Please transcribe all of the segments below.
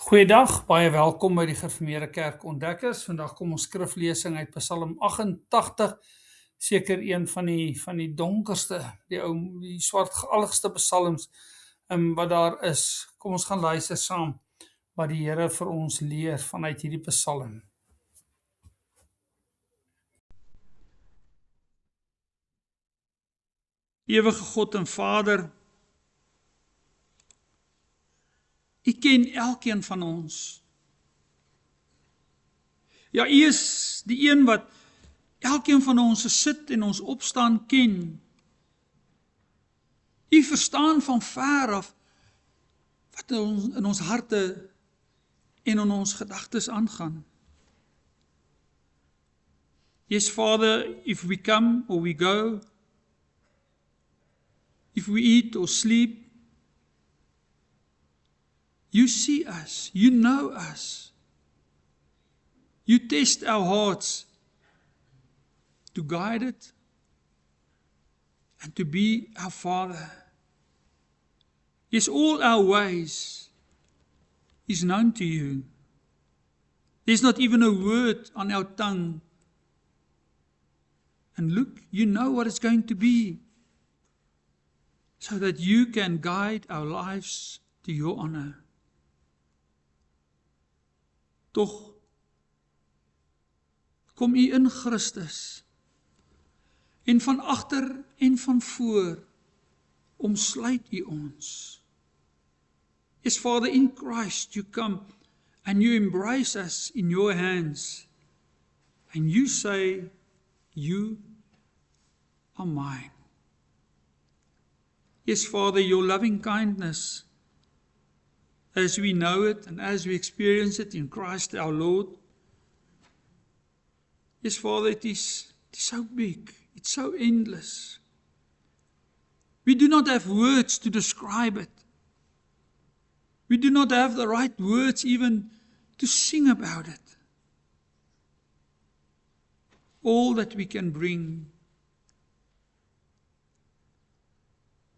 Goeiedag, baie welkom by die Gereformeerde Kerk Ontdekkers. Vandag kom ons skriflesing uit Psalm 88, seker een van die donkerste, die swartgalligste psalms wat daar is. Kom ons gaan luister saam wat die Here vir ons leer vanuit hierdie psalm. Ewige God en Vader, U ken elkeen van ons. Ja, U is die een wat elkeen van ons sit en ons opstaan ken. U verstaan van ver af wat in ons harte en in ons gedagtes aangaan. Yes, Father, if we come or we go, if we eat or sleep, You see us, You know us. You test our hearts to guide it and to be our Father. Yes, all our ways is known to You. There's not even a word on our tongue. And look, You know what it's going to be, so that You can guide our lives to Your honor. Toch kom U in Christus en van agter en van voor omsluit U ons. Yes, Father, in Christ You come and You embrace us in Your hands and You say, You are mine. Yes, Father, Your loving kindness, as we know it and as we experience it in Christ our Lord. Yes, Father, it is so big, it's so endless. We do not have words to describe it. We do not have the right words even to sing about it. All that we can bring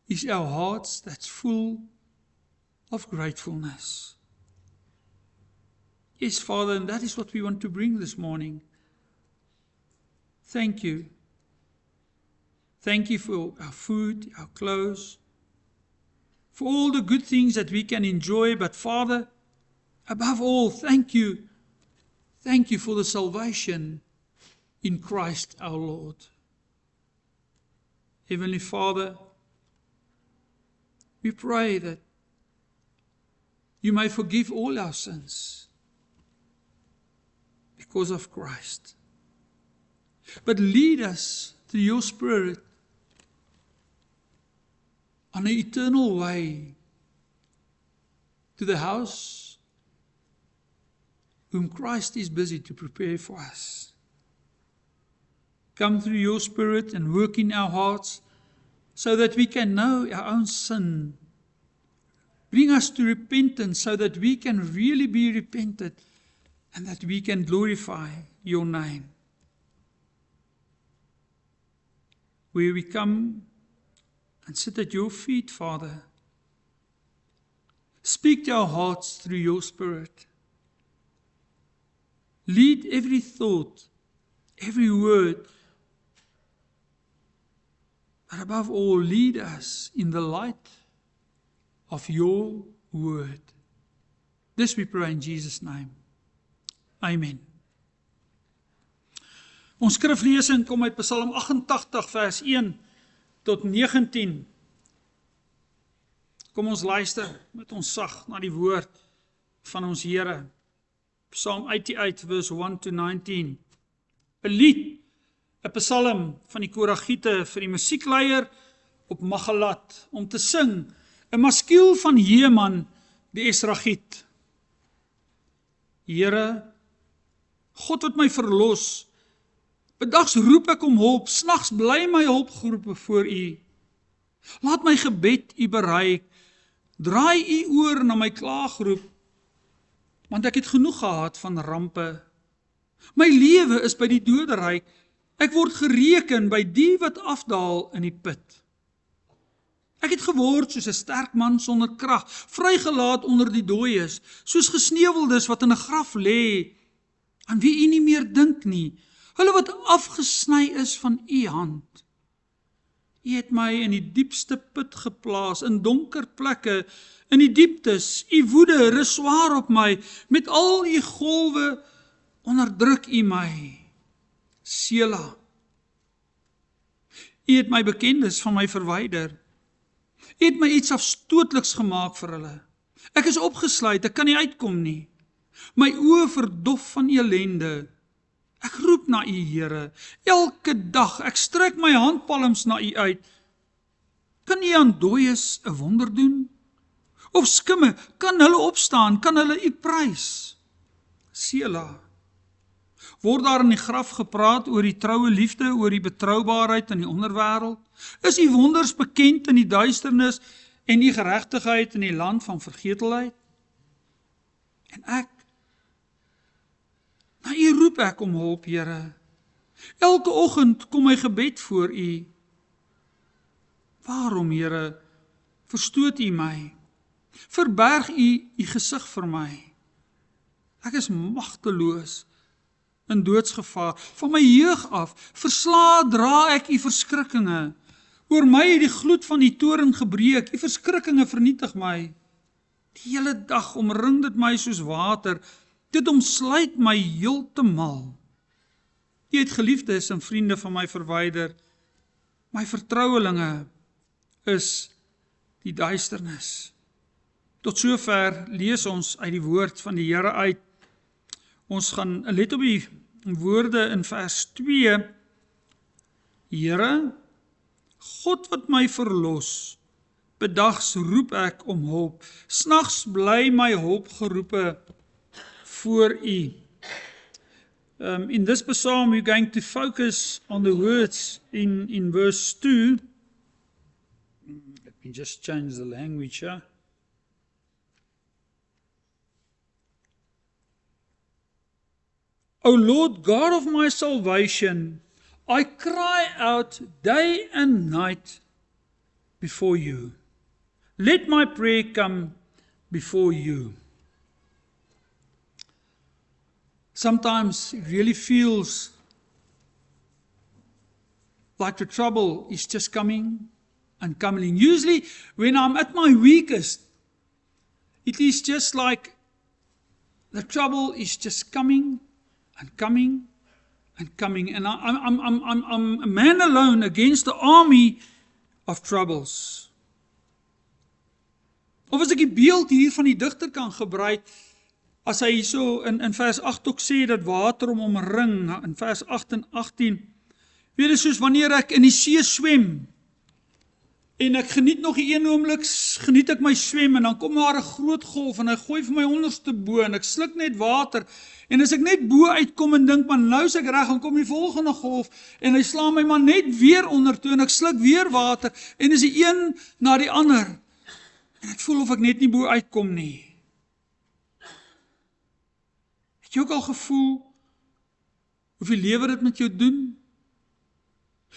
is our hearts that's full of gratefulness. Yes, Father, and that is what we want to bring this morning. Thank You. Thank You for our food, our clothes, for all the good things that we can enjoy, but Father, above all, thank You. Thank You for the salvation in Christ our Lord. Heavenly Father, we pray that You may forgive all our sins because of Christ. But lead us through Your Spirit on an eternal way to the house whom Christ is busy to prepare for us. Come through Your Spirit and work in our hearts so that we can know our own sin. Bring us to repentance so that we can really be repentant and that we can glorify Your name. Where we come and sit at Your feet, Father, speak to our hearts through Your Spirit. Lead every thought, every word, but above all, lead us in the light of Your word. This we pray in Jesus' name. Amen. Ons skriflesing kom uit Psalm 88 vers 1 tot 19. Kom ons luister met ons sag na die woord van ons Here. Psalm 88 verse 1 to 19. 'n lied, 'n psalm van die Koragiete vir die musiekleier op Magalat om te sing, 'n maskiel van Heman die Esragiet. Here, God wat my verlos, bedags roep ek om hulp, snags bly my hulpgeroepe voor U. Laat my gebed U bereik, draai U oor na my klaagroep, want ek het genoeg gehad van rampe. My lewe is by die doderyk, ek word gereken by die wat afdaal in die put. Ek het geword soos 'n sterk man sonder krag, vrygelaat onder die dooies, soos gesneuweldes wat in 'n graf lê, aan wie u nie meer dink nie, hulle wat afgesny is van u hand. U het my in die diepste put geplaas, in donker plekke, in die dieptes, u woede rus swaar op my, met al u golwe onderdruk u my. Sela. U het my bekendes van my verwyder. U het my iets afstootliks gemaak vir hulle. Ek is opgesluit, ek kan nie uitkom nie. My oë verdof van elende. Ek roep na u, Here, elke dag, ek strek my handpalms na u uit. Kan u aan dooies 'n wonder doen? Of skimme, kan hulle opstaan, kan hulle u prys? Sela. Word daar in die graf gepraat oor die troue liefde, oor die betroubaarheid in die onderwêreld? Is u wonders bekend in die duisternis en u geregtigheid in die land van vergetelheid? En ek, na u roep ek om hulp, Here. Elke oggend kom my gebed voor u. Waarom, Here, verstoot u my? Verberg u gesig vir my. Ek is magteloos, in doodsgevaar, van my jeug af, versla dra ek u verskrikkinge. Oor my het die gloed van die toren gebreek, u verskrikkinge vernietig my. Die hele dag omring dit my soos water, dit omsluit my heeltemal. U het geliefdes en vriende van my verwyder, my vertrouelinge is die duisternis. Tot sover lees ons uit die woord van die Here uit. Ons gaan let op die woorde in vers 2. Here, God wat my verlos, bedags roep ek om hulp. Snags bly my hulp geroepe voor u. In this psalm, we're going to focus on the words in verse 2. Let me just change the language here. O Lord God of my salvation, I cry out day and night before you. Let my prayer come before you. Sometimes it really feels like the trouble is just coming and coming. Usually when I'm at my weakest, it is just like the trouble is just coming and coming and coming. And I'm a man alone against the army of troubles. Of as ek die beeld hier van die digter kan gebruik, as hy so in vers 8 ook sê dat water om omring, in vers 8 en 18, weet jy, soos wanneer ek in die see swem, en ek geniet nog die een oomblik, geniet ek my swem, en dan kom daar 'n groot golf, en hy gooi vir my onderste bo, en ek sluk net water, en as ek net bo uitkom en dink, maar nou is ek reg, dan kom die volgende golf, en hy slaan my maar net weer onder toe, en ek sluk weer water, en is die een na die ander, en ek voel of ek net nie bo uitkom nie. Het jy ook al gevoel, of die lewe dit met jou doen?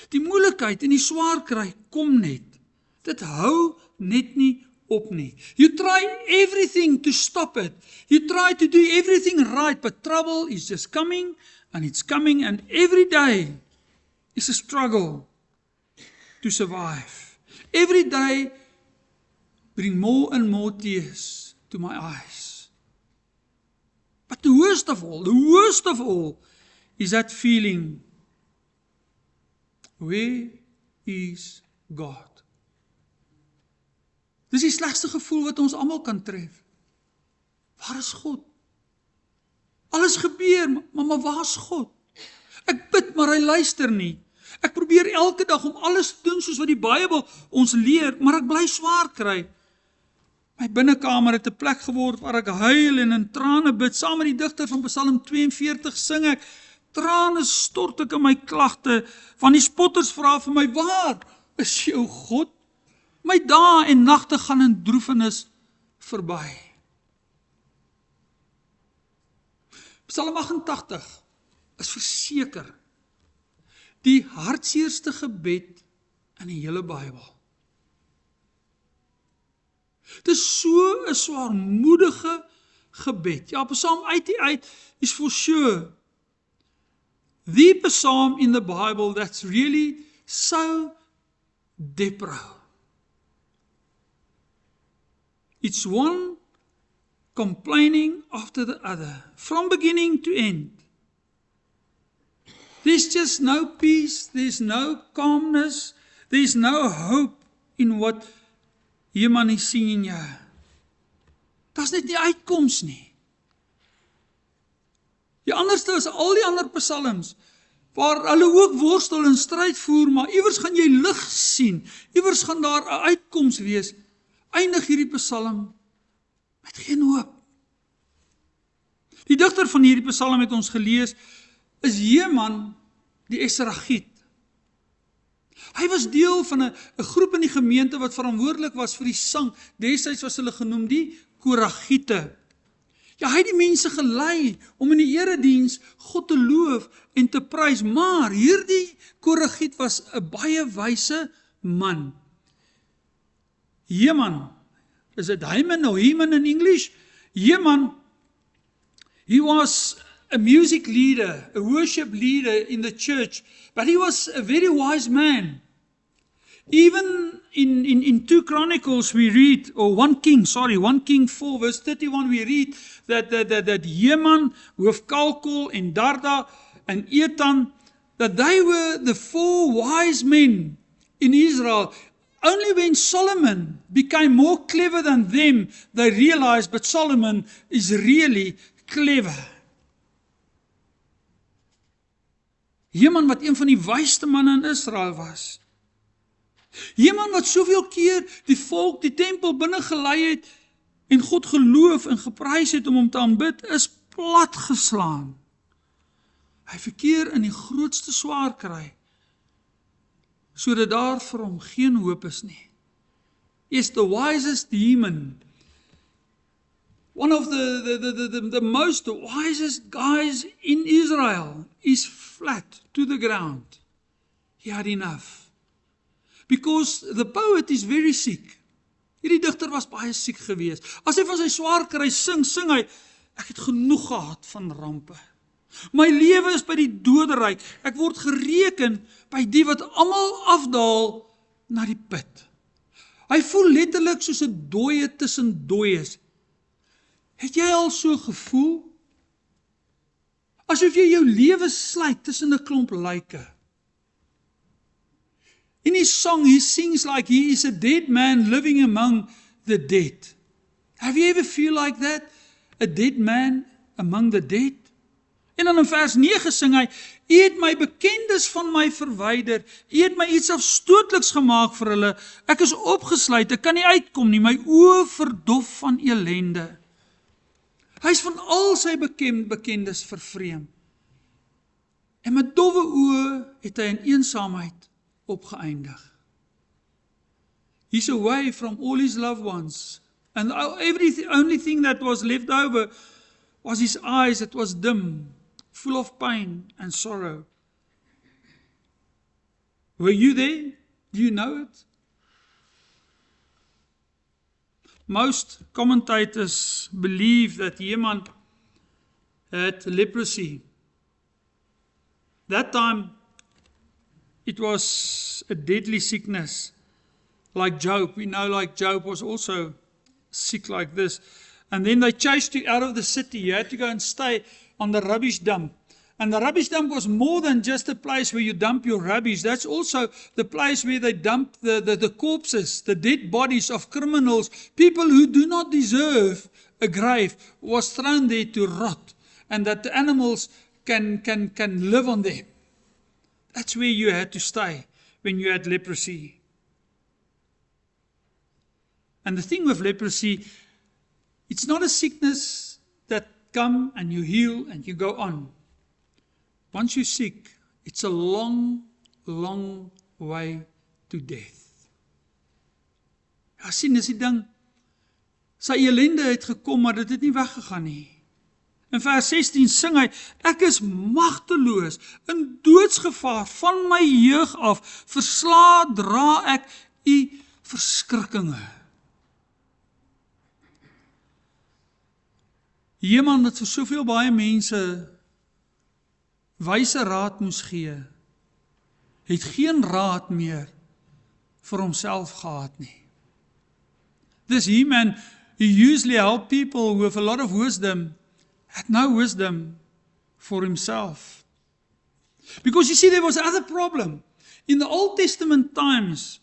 Die moeilikheid en die swaar kry, kom net. Dit hou net nie op nie. You try everything to stop it. You try to do everything right, but trouble is just coming, and it's coming, and every day is a struggle to survive. Every day bring more and more tears to my eyes. But the worst of all is that feeling, where is God? Dis die slegste gevoel wat ons almal kan tref. Waar is God? Alles gebeur, maar waar is God? Ek bid, maar hy luister nie. Ek probeer elke dag om alles te doen soos wat die Bybel ons leer, maar ek bly swaar kry. My binnekamer het 'n plek geword waar ek huil en in trane bid. Saam met die digter van Psalm 42 sing ek, trane stort ek in my klagte, van die spotters vra vir my, waar is jou God? My dae en nagte gaan in droefenis verby. Psalm 88 is verseker die hartseerste gebed in die hele Bybel. Dit is so 'n swaarmoedige gebed. Ja, Psalm 88 is for sure the psalm in the Bible that's really so depro. It's one complaining after the other, from beginning to end. There's just no peace, there's no calmness, there's no hope in wat Heman is singing jou. Daar's net nie uitkoms nie. Die anderste is al die ander psalms, waar hulle ook worstel en stryd voer, maar iewers gaan jy lig sien, iewers gaan daar 'n uitkoms wees, eindig hierdie psalm met geen hoop. Die digter van hierdie psalm het ons gelees, is Heman die Esragiet. Hy was deel van 'n groep in die gemeente wat verantwoordelik was vir die sang. Destyds was hulle genoem die Koragiete. Ja, hy het die mense gelei om in die erediens God te loof en te prys, maar hierdie Koragiet was 'n baie wyse man. Heman, is dit Heman of Heman in English? Heman, he was a music leader, a worship leader in the church, but he was a very wise man. Even in 2 Chronicles we read, or 1 King 4 verse 31 we read that Heman with Kalkol and Darda and Etan, that they were the 4 wise men in Israel. Only when Solomon became more clever than them, they realized, but Solomon is really clever. Heman wat een van die wysste manne in Israel was. Heman wat soveel keer die volk die tempel binne gelei het en God geloof en geprys het om hom te aanbid, is platgeslaan. Hy verkeer in die grootste swaar kry, sodat daar vir hom geen hoop is nie. He is the wisest Heman. One of the most wisest guys in Israel is flat to the ground. He had enough. Because the poet is very sick. Hierdie digter was baie siek geweest. As hy van sy swaar kry sing hy, ek het genoeg gehad van rampe. My lewe is by die doderyk. Ek word gereken by die wat almal afdaal na die put. Hy voel letterlik soos 'n dooie tussen dooies. Het jy al so gevoel? Asof jy jou lewe sluit tussen 'n klomp lyke. In his song, he sings like he is a dead man living among the dead. Have you ever feel like that? A dead man among the dead? En dan in vers 9 sing hy, U het my bekendes van my verwyder, U het my iets afstootliks gemaak vir hulle, ek is opgesluit, ek kan nie uitkom nie, my oë verdof van elende. Hy is van al sy bekendes vervreem. En met dowwe oë het hy in eensaamheid opgeëindig. He's away from all his loved ones. And only thing that was left over was his eyes that was dim, full of pain and sorrow. Were you there? Do you know it? Most commentators believe that Heman had leprosy. That time, it was a deadly sickness, like Job. We know like Job was also sick like this. And then they chased you out of the city. You had to go and stay on the rubbish dump. And the rubbish dump was more than just a place where you dump your rubbish. That's also the place where they dump the corpses, the dead bodies of criminals. People who do not deserve a grave was thrown there to rot. And that the animals can live on them. That's where you had to stay when you had leprosy. And the thing with leprosy, it's not a sickness that come and you heal and you go on. Once you're sick, it's a long, long way to death. Ja, sien, dis die ding, sy elende het gekom, maar dit het nie weggegaan nie. In vers 16 sing hy, ek is magteloos, in doodsgevaar van my jeug af, versla dra ek u verskrikkinge. Heman wat vir soveel baie mense wyse raad moes gee, het geen raad meer vir homself gehad nie. This Heman, who usually helped people with a lot of wisdom, had no wisdom for himself. Because you see, there was another problem. In the Old Testament times,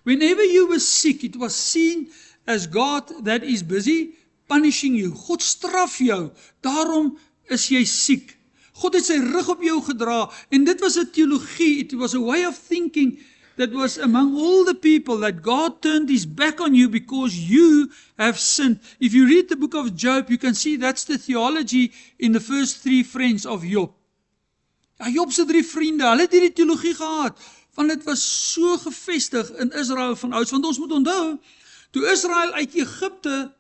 whenever you were sick, it was seen as God that is busy punishing you. God straf jou, daarom is jy siek. God het sy rug op jou gedra, en dit was 'n teologie, it was a way of thinking that was among all the people, that God turned his back on you because you have sinned. If you read the book of Job, you can see that's the theology in the first 3 friends of Job. Ja, Job se 3 vriende, hulle het hierdie teologie gehad, want dit was so gevestig in Israel van ouds, want ons moet onthou, toe Israel uit Egipte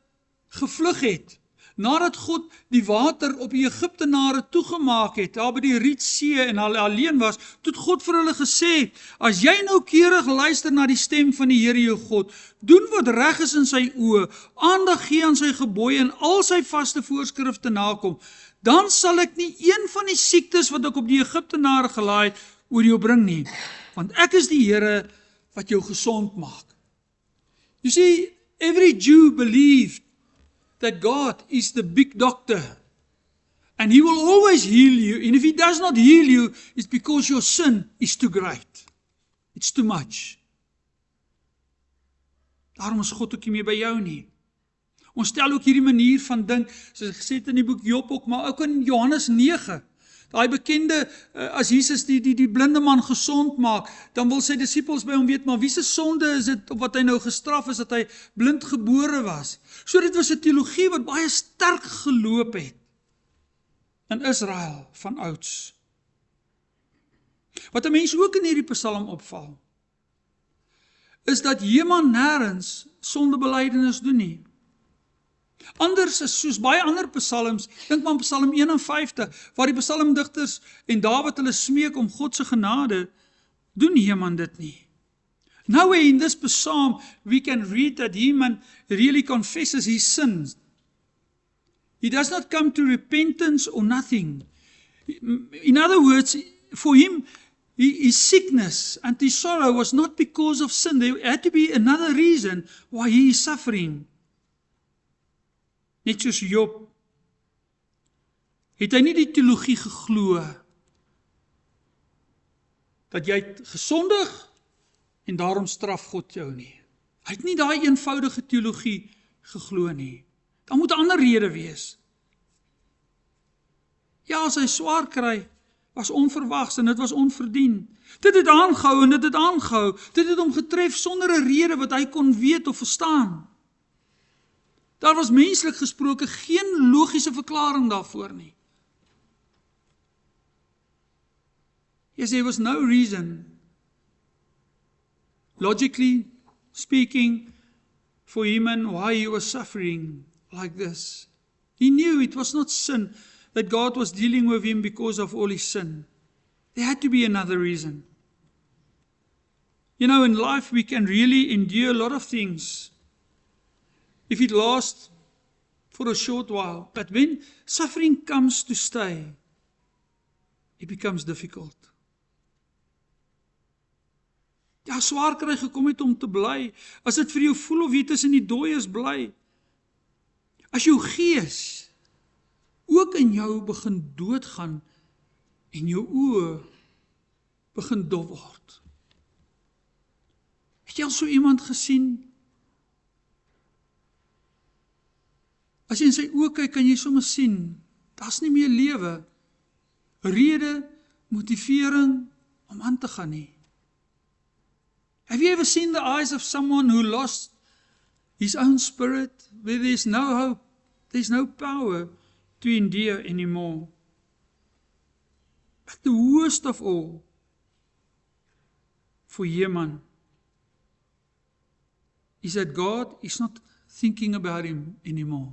gevlug het, nadat God die water op die Egiptenare toegemaak het, daar by die Rietsee en hulle alleen was, toe het God vir hulle gesê, as jy nou keurig luister na die stem van die Here jou God, doen wat reg is in sy oë, aandag gee aan sy gebooie en al sy vaste voorskrifte nakom, dan sal ek nie een van die siektes wat ek op die Egiptenare gelaai het, oor jou bring nie, want ek is die Here wat jou gesond maak. You see, every Jew believed that God is the big doctor, and he will always heal you, and if he does not heal you, it's because your sin is too great. It's too much. Daarom is God ook nie meer by jou nie. Ons stel ook hierdie manier van dink, soos gesê het in die boek Job ook, maar ook in Johannes 9, daai bekende, as Jesus die blinde man gesond maak, dan wil sy disippels by hom weet, maar wie se sonde is dit, op wat hy nou gestraf is, dat hy blind gebore was. So dit was 'n teologie wat baie sterk geloop het in Israel van ouds. Wat 'n mens ook in hierdie Psalm opval, is dat Heman nêrens sondebelydenis doen nie. Anders is soos baie ander psalms, dink maar aan Psalm 51, waar die psalmdigters en Dawid hulle smeek om God se genade, doen Heman dit nie. Nowhere in this psalm we can read that Heman really confesses his sins. He does not come to repentance or nothing. In other words, for him, his sickness and his sorrow was not because of sin. There had to be another reason why he is suffering. Net soos Job, het hy nie die teologie geglo, dat jy het gesondig, en daarom straf God jou nie. Hy het nie daai eenvoudige teologie geglo nie. Daar moet 'n ander rede wees. Ja, as hy swaar kry, was onverwags en dit was onverdien. Dit het aangehou en dit het aangehou. Dit het hom getref sonder 'n rede wat hy kon weet of verstaan. Daar was menslik gesproke geen logiese verklaring daarvoor nie. Yes, there was no reason, logically speaking, for Heman why he was suffering like this. He knew it was not sin, that God was dealing with him because of all his sin. There had to be another reason. You know, in life we can really endure a lot of things if it lasts for a short while. But when suffering comes to stay, it becomes difficult. Ja, swaar kry gekom het om te bly. As dit vir jou voel of jy tussen die dooies bly. As jou gees ook in jou begin doodgaan en jou oë begin dof word. Het jy al so iemand gesien? As jy in sy oë kyk, kan jy sommer sien, daar's nie meer lewe, rede, motivering om aan te gaan nie. Have you ever seen the eyes of someone who lost his own spirit, where there's no hope, there's no power to endure anymore? But the worst of all, for Heman, is that God is not thinking about him anymore.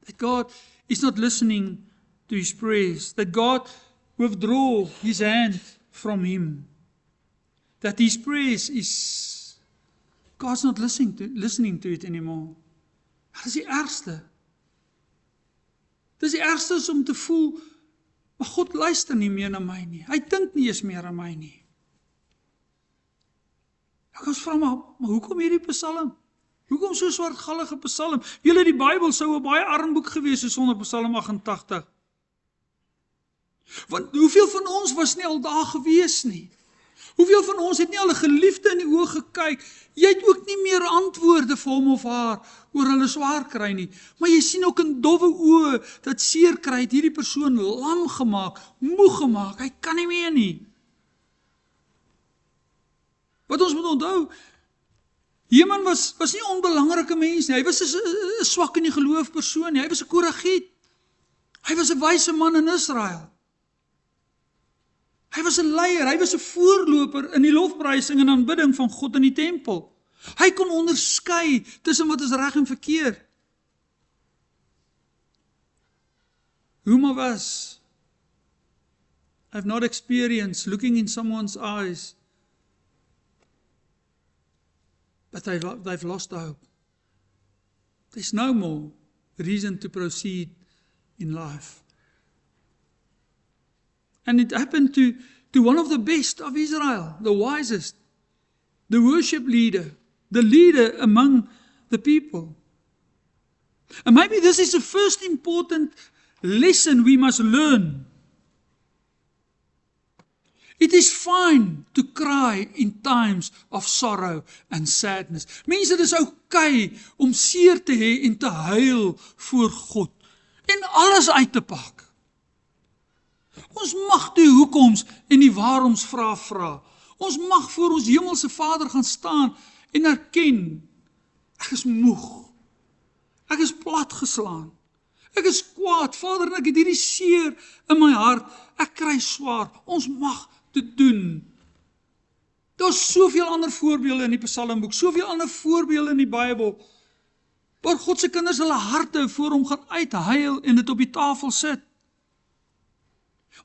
That God is not listening to his prayers. That God withdraw his hand from him. That his prayers is, God's not listening to it anymore. Dat is die ergste. Dis die ergste is om te voel, maar God luister nie meer na my nie. Hy dink nie eens meer aan my nie. Ek ons vra maar hoekom hierdie Psalm? Hoekom so swartgallige Psalm? Julle, die Bybel sou 'n baie arm boek gewees het sonder Psalm 88. Want hoeveel van ons was nie al daar gewees nie? Hoeveel van ons het nie al 'n geliefde in die oë gekyk? Jy het ook nie meer antwoorde vir hom of haar oor hulle swaar kry nie. Maar jy sien ook in dowwe oë dat seer kry het hierdie persoon lam gemaak, moeg gemaak. Hy kan nie meer nie. Wat ons moet onthou, Heman was nie 'n onbelangrike mens nie. Hy was 'n swak in die geloof persoon nie. Hy was 'n Koragiet. Hy was 'n wyse man in Israel. Hy was 'n leier, hy was 'n voorloper in die lofprysing en aanbidding van God in die tempel. Hy kon onderskei tussen wat is reg en verkeerd. Whom of us have not experienced looking in someone's eyes, but they've lost hope. There's no more reason to proceed in life. And it happened to one of the best of Israel, the wisest, the worship leader, the leader among the people. And maybe this is the first important lesson we must learn. It is fine to cry in times of sorrow and sadness. Mense, dit is okay om seer te hê en te huil voor God en alles uit te pak. Ons mag die hoekoms en die waaroms vra. Ons mag voor ons hemelse Vader gaan staan en erken, ek is moeg. Ek is platgeslaan. Ek is kwaad, Vader, en ek het hierdie seer in my hart. Ek kry swaar. Ons mag dit doen. Daar's soveel ander voorbeelde in die Psalmboek, soveel ander voorbeelde in die Bybel, waar God se kinders hulle harte voor hom gaan uithuil en dit op die tafel sit.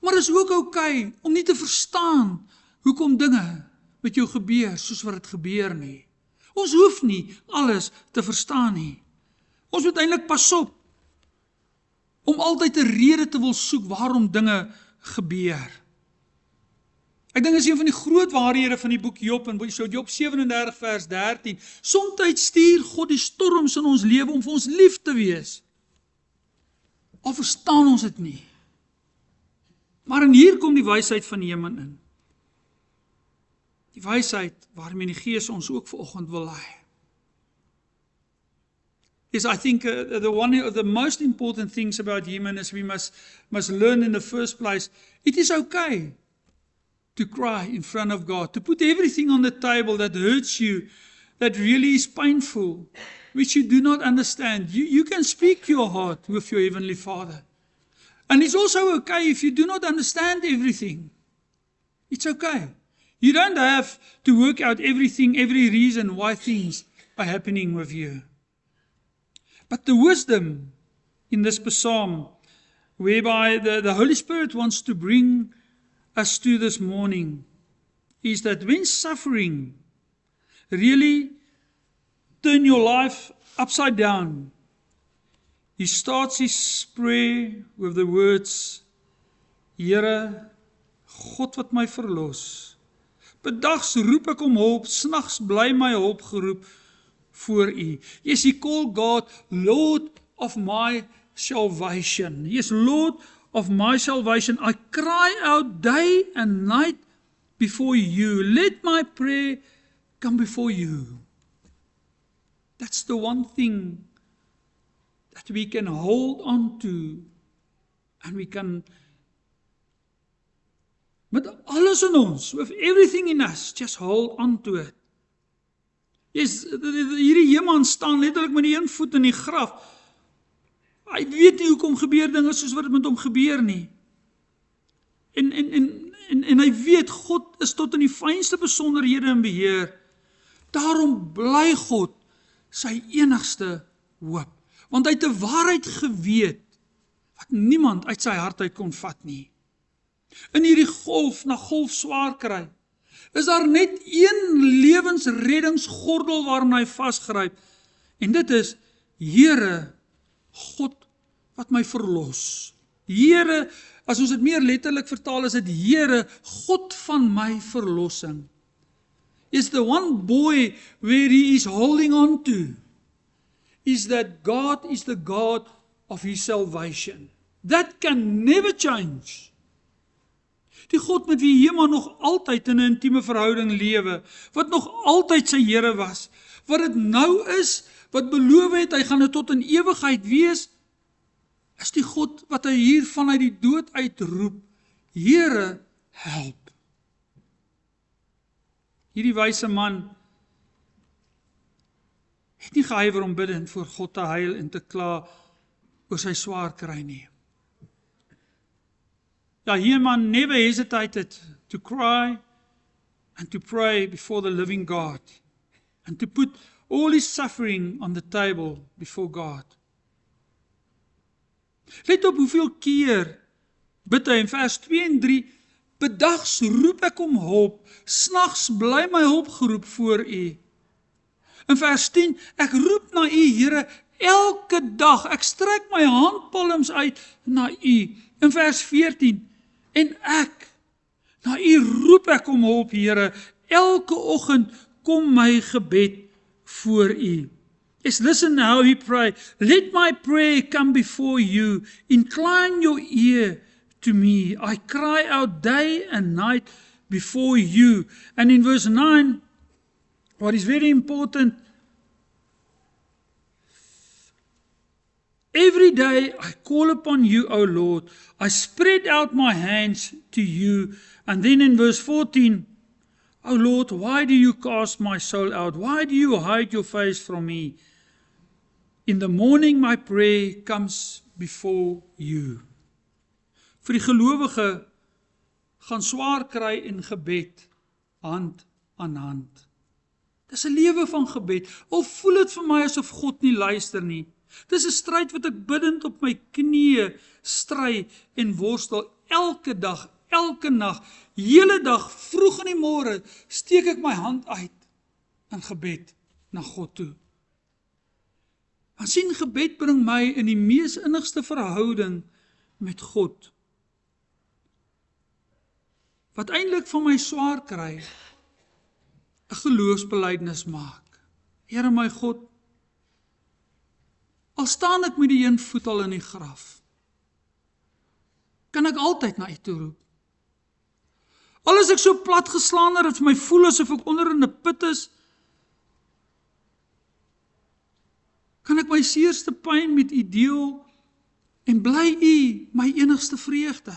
Maar is ook okay om nie te verstaan hoekom dinge met jou gebeur soos wat dit gebeur nie. Ons hoef nie alles te verstaan nie. Ons moet eintlik pas op om altyd 'n rede te wil soek waarom dinge gebeur. Ek dink dit is een van die groot waarhede van die boek Job, en Job 37 vers 13. Somtyds stuur God die storms in ons lewe om vir ons lief te wees. Al verstaan ons dit nie. Maar en hier kom die wysheid van Heman in. Die wysheid waarmee die Gees ons ook vanoggend wil lei. Is I think one of the most important things about Heman is we must learn in the first place, it is okay to cry in front of God, to put everything on the table that hurts you, that really is painful, which you do not understand. You can speak your heart with your Heavenly Father. And it's also okay if you do not understand everything. It's okay. You don't have to work out everything, every reason why things are happening with you. But the wisdom in this psalm, whereby the Holy Spirit wants to bring us to this morning, is that when suffering really turn your life upside down, he starts his prayer with the words, Here, God wat my verlos. Bedags roep ek om hulp, snags bly my hulp geroep voor u. Yes, he called God Lord of my salvation. Yes, Lord of my salvation. I cry out day and night before you. Let my prayer come before you. That's the one thing that we can hold on to, and we can, met alles in ons, with everything in us, just hold on to it. Yes, hierdie Heman staan letterlik met die een voet in die graf. Hy weet nie hoekom gebeur dinge soos wat dit met hom gebeur nie. En hy weet, God is tot in die fynste besonderhede in beheer. Daarom bly God sy enigste hoop. Want hy het 'n waarheid geweet, wat niemand uit sy hart uit kon vat nie. In hierdie golf na golf swaar kry, is daar net een lewensreddingsgordel waarna hy vasgryp, en dit is, Here, God wat my verlos. Here, as ons dit meer letterlik vertaal, is dit Here, God van my verlossing. Is the one buoy where he is holding on to, is that God is the God of his salvation. That can never change. Die God met wie Heman nog altyd in 'n intieme verhouding lewe, wat nog altyd sy Here was, wat dit nou is, wat beloof het, hy gaan dit tot in ewigheid wees, is die God wat hy hier vanuit die dood uitroep, Here, help. Hierdie wyse man het nie gehuiwer om bidend voor God te huil en te kla oor sy swaar kry nie. Ja, Heman never hesitated to cry and to pray before the living God and to put all his suffering on the table before God. Let op hoeveel keer bid hy in vers 2 en 3, bedags roep ek om hulp, snags bly my hulp geroep voor u. In vers 10, ek roep na u, Here, elke dag, ek strek my handpalms uit na u. In vers 14, en ek, na u roep ek om hulp, Here, elke oggend kom my gebed voor u. Yes, listen how he pray. Let my prayer come before you. Incline your ear to me. I cry out day and night before you. And in verse 9, what is very important, every day I call upon you, O Lord. I spread out my hands to you. And then in verse 14, O Lord, why do you cast my soul out? Why do you hide your face from me? In the morning my prayer comes before you. Vir die gelowige gaan swaar kry in gebed, hand aan hand. Dis 'n lewe van gebed. Al voel dit vir my asof God nie luister nie. Dis 'n stryd wat ek bidend op my knieë stry en worstel elke dag, elke nag, hele dag, vroeg in die môre, steek ek my hand uit in gebed na God toe. Want sien, gebed bring my in die mees innigste verhouding met God. Wat eintlik van my swaar kry, 'n geloofsbelydenis maak. Here my God, al staan ek met die een voet al in die graf, kan ek altyd na U toe roep. Al is ek so plat geslaan dat dit my voel asof ek onder in 'n put is, kan ek my seerste pyn met U deel en bly U my enigste vreugde.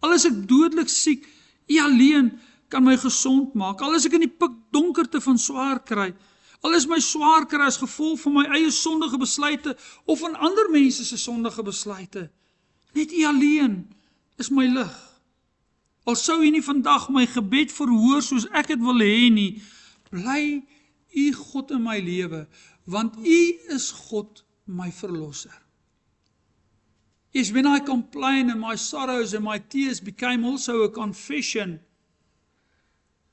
Al is ek dodelik siek, U alleen kan my gesond maak. Al is ek in die pikdonkerte van swaar kry, al is my swaar kry as gevolg van my eie sondige besluite of van ander mense se sondige besluite, net U alleen is my lig. Al sou U nie vandag my gebed verhoor soos ek dit wil hê nie, bly U God in my lewe, want U is God my verlosser. Yes, when I complain and my sorrows and my tears became also a confession,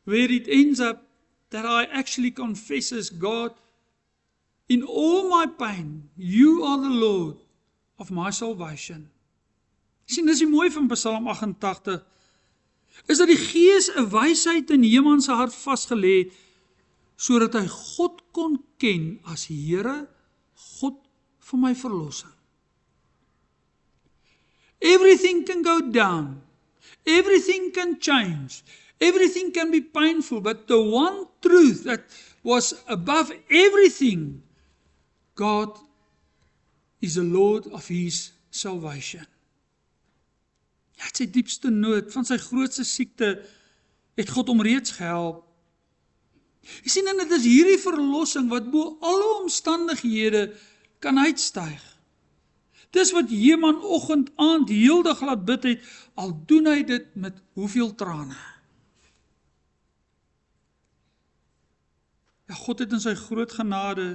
where it ends up that I actually confess as God, in all my pain, You are the Lord of my salvation. Sien, dis die mooi van Psalm 88, is dat die Gees 'n wysheid in Heman se hart vasgelê het, sodat hy God kon ken as Here, God van my verlossing. Everything can go down, everything can change, everything can be painful, but the one truth that was above everything, God is the Lord of His salvation. Hy het sy diepste nood, van sy grootste siekte, het God hom reeds gehelp. Jy sien, en dit is hierdie verlossing wat bo alle omstandighede kan uitstyg. Dis wat Heman oggend, aand, heeldag laat bid het, al doen hy dit met hoeveel trane. Ja, God het in sy groot genade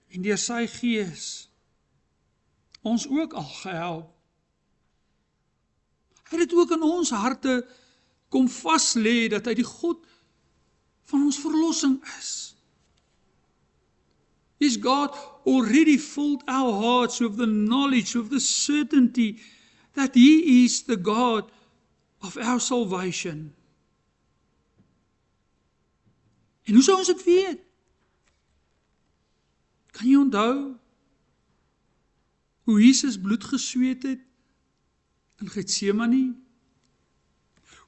en deur sy Gees ons ook al gehelp. Hy het dit ook in ons harte kom vaslê dat hy die God van ons verlossing is. Is God already filled our hearts with the knowledge, with the certainty that He is the God of our salvation? En hoe sou ons dit weet? Kan jy onthou hoe Jesus bloed gesweet het in Getsemane?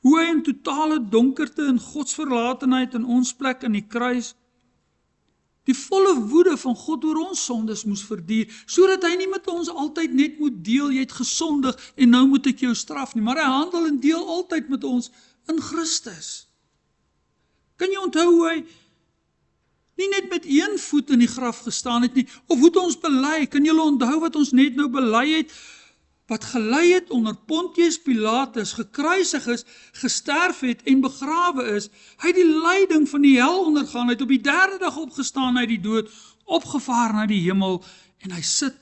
Hoe hy in totale donkerte en godsverlatenheid in ons plek aan die kruis die volle woede van God oor ons sondes moes verduur, sodat hy nie met ons altyd net moet deel, jy het gesondig en nou moet ek jou straf nie, maar hy handel en deel altyd met ons in Christus. Kan jy onthou hoe hy nie net met een voet in die graf gestaan het nie, of hoe het ons bely? Kan julle onthou wat ons net nou bely het? Wat gelei het onder Pontius Pilatus, gekruisig is, gesterf het en begrawe is. Hy het die lyding van die hel ondergaan, hy het op die 3de dag opgestaan uit die dood, opgevaar na die hemel, en hy sit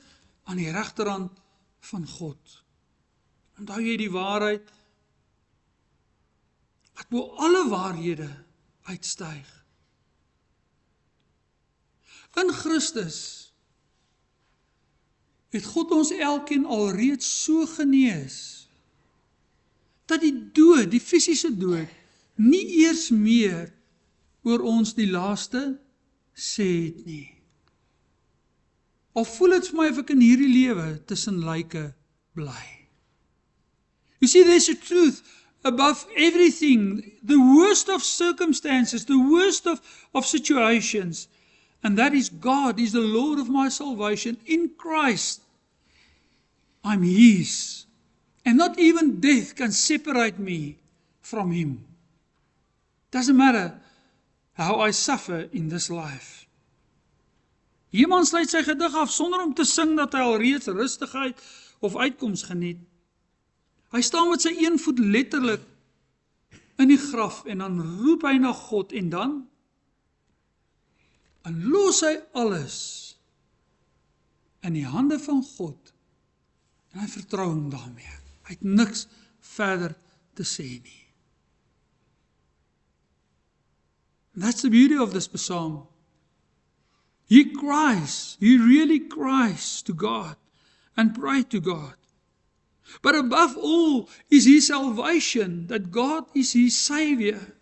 aan die regterhand van God. Onthou jy die waarheid, wat bo alle waarhede uitstyg? In Christus het God ons elkeen alreeds so genees, dat die dood, die fisiese dood, nie eers meer oor ons die laaste sê het nie. Al voel het vir my of ek in hierdie lewe tussen lyke bly. You see, there's a truth above everything, the worst of circumstances, the worst of situations, and that is God is the Lord of my salvation. In Christ, I'm His. And not even death can separate me from Him. Doesn't matter how I suffer in this life. Iemand sluit sy gedig af sonder om te sing dat hy alreeds rustigheid of uitkoms geniet. Hy staan met sy een voet letterlik in die graf en dan roep hy na God en dan los hy alles in die hande van God en hy vertrou hom daarmee. Hy het niks verder te sê nie. And that's the beauty of this psalm. He cries, he really cries to God and pray to God. But above all is his salvation, that God is his Savior.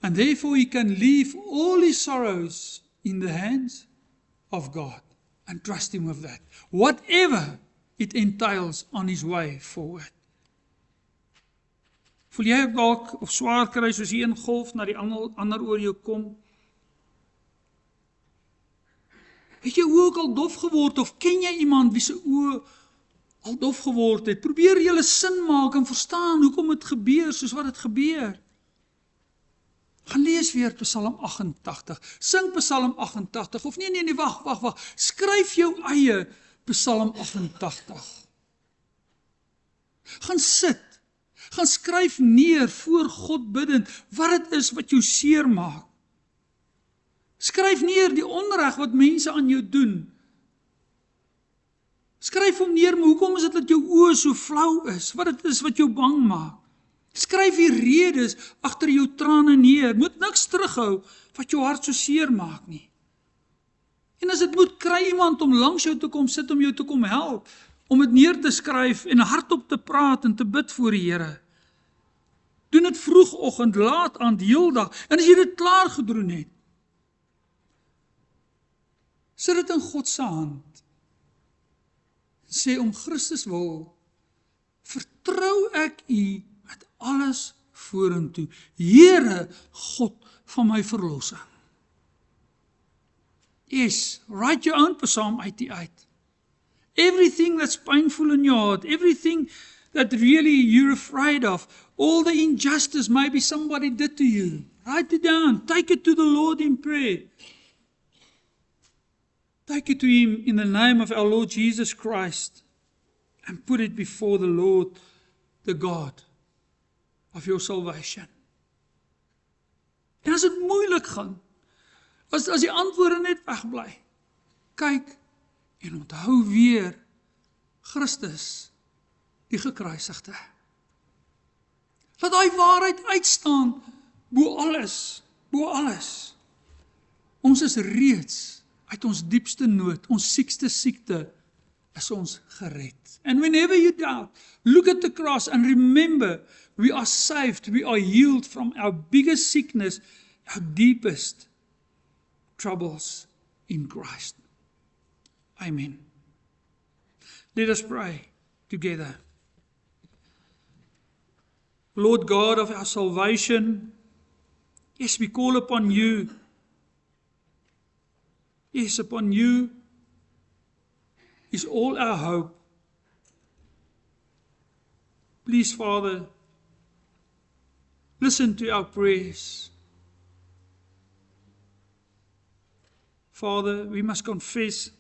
And therefore he can leave all his sorrows in the hands of God and trust Him with that, whatever it entails on his way forward. Voel jy dalk of swaar kry soos die een golf na die ander oor jou kom? Het jou oë ook al dof geword of ken jy iemand wie se oë al dof geword het? Probeer julle sin maak en verstaan hoekom dit gebeur soos wat dit gebeur. Gaan lees weer Psalm 88, sing Psalm 88, of nee, wag, skryf jou eie Psalm 88. Gaan sit, gaan skryf neer voor God bidend, wat het is wat jou seer maak. Skryf neer die onreg wat mense aan jou doen. Skryf hom neer, maar hoekom is dit dat jou oë so flou is, wat het is wat jou bang maak. Skryf die redes agter jou trane neer, moet niks terughou wat jou hart so seer maak nie. En as dit moet, kry iemand om langs jou te kom sit, om jou te kom help, om dit neer te skryf en hardop te praat en te bid voor die Here. Doen dit vroegoggend, laat aand, heeldag, en as jy dit klaar gedoen het, sit dit in God se hand, en sê om Christus wil, vertrou ek U met alles vorentoe. Here, God van my verlossing. Yes, write your own Psalm 88. Everything that's painful in your heart, everything that really you're afraid of, all the injustice maybe somebody did to you, write it down, take it to the Lord in prayer. Take it to Him in the name of our Lord Jesus Christ and put it before the Lord, the God of your salvation. En as dit moeilik gaan, as die antwoorde net wegbly, kyk en onthou weer Christus, die gekruisigde. Laat daai waarheid uitstaan bo alles, bo alles. Ons is reeds uit ons diepste nood, ons siekste siekte, is ons gered. And whenever you doubt, look at the cross and remember, we are saved, we are healed from our biggest sickness, our deepest troubles in Christ. Amen. Let us pray together. Lord God of our salvation, yes, we call upon you. Yes, upon you is all our hope. Please, Father, listen to our prayers. Father, we must confess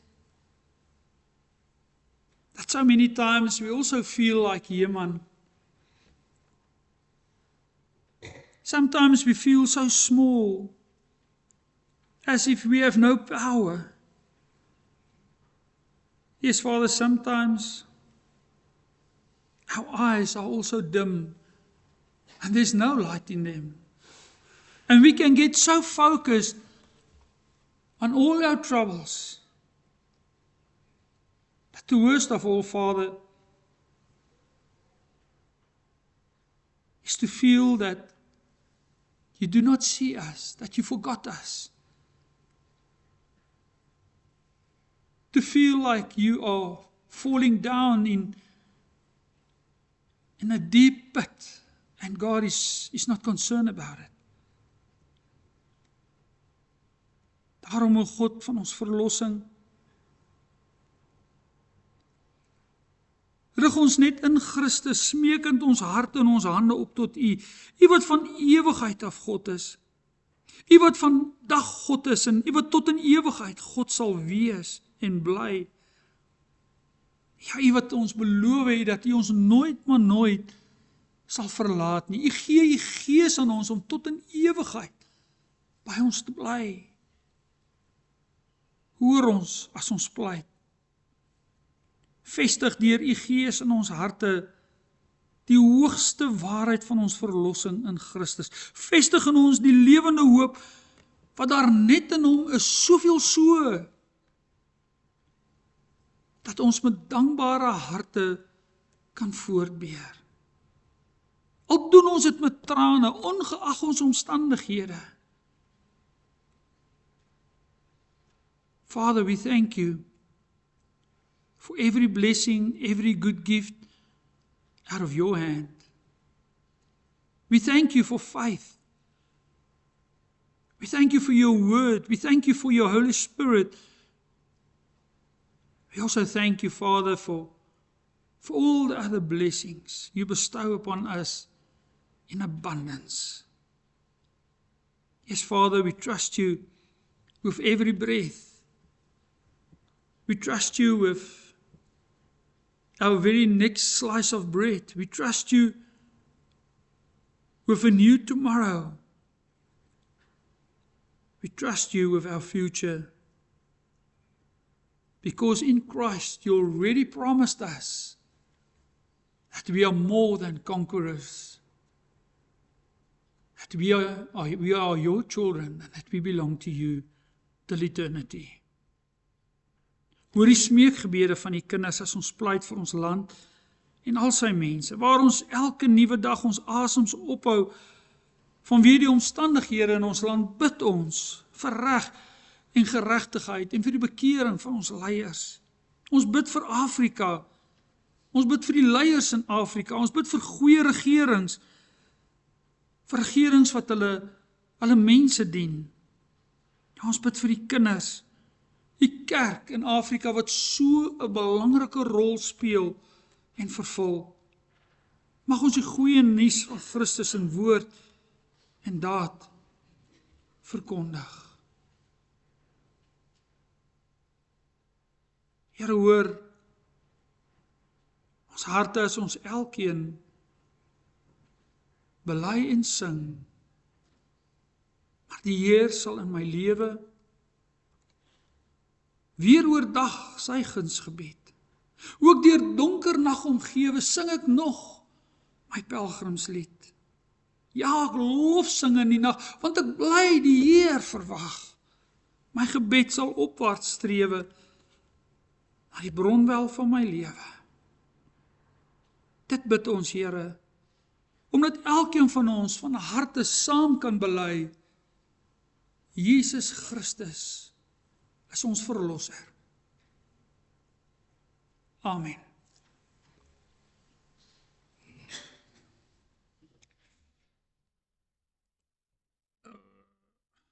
that so many times we also feel like Haman. Sometimes we feel so small, as if we have no power. Yes, Father, sometimes our eyes are also dim and there's no light in them. And we can get so focused on all our troubles. But the worst of all, Father, is to feel that you do not see us, that you forgot us. To feel like you are falling down in a deep pit and God is not concerned about it. Daarom, o God van ons verlossing, rig ons net in Christus, smeekend ons hart en ons hande op tot U. U wat van ewigheid af God is. U wat van dag God is en U wat tot in ewigheid God sal wees en bly. Ja, U wat ons beloof het dat U ons nooit maar nooit sal verlaat nie. U gee U Gees aan ons om tot in ewigheid by ons te bly. Hoor ons as ons pleit. Vestig deur U Gees in ons harte die hoogste waarheid van ons verlossing in Christus. Vestig in ons die lewende hoop wat daar net in Hom is, soveel so dat ons met dankbare harte kan voortbeer. Al doen ons dit met trane, ongeag ons omstandighede. Father, we thank you for every blessing, every good gift out of your hand. We thank you for faith. We thank you for your word. We thank you for your Holy Spirit. We also thank you, Father, for all the other blessings you bestow upon us in abundance. Yes, Father, we trust you with every breath. We trust you with our very next slice of bread. We trust you with a new tomorrow. We trust you with our future. Because in Christ you already promised us that we are more than conquerors. That we are your children and that we belong to you till eternity. Hoor die smeekgebede van die kinders as ons pleit vir ons land en al sy mense, waar ons elke nuwe dag ons asems ophou vanweë die omstandighede in ons land, bid ons vir reg en geregtigheid en vir die bekering van ons leiers. Ons bid vir Afrika, ons bid vir die leiers in Afrika, ons bid vir goeie regerings, vir regerings wat hulle mense dien. Ja, ons bid vir die kinders, die kerk in Afrika wat so 'n belangrike rol speel en vervul. Mag ons die goeie nuus van Christus in woord en daad verkondig. Here, hoor ons harte as ons elkeen bely en sing, maar die Heer sal in my lewe weer oordag sy gunsgebed. Ook deur donker nag omgewe sing ek nog my pelgrimslied. Ja, ek lof sing in die nag, want ek bly die Heer verwag. My gebed sal opwaarts strewe na die bronwel van my lewe. Dit bid ons, Here, omdat elkeen van ons van harte saam kan bely, Jesus Christus is ons verlosser. Amen.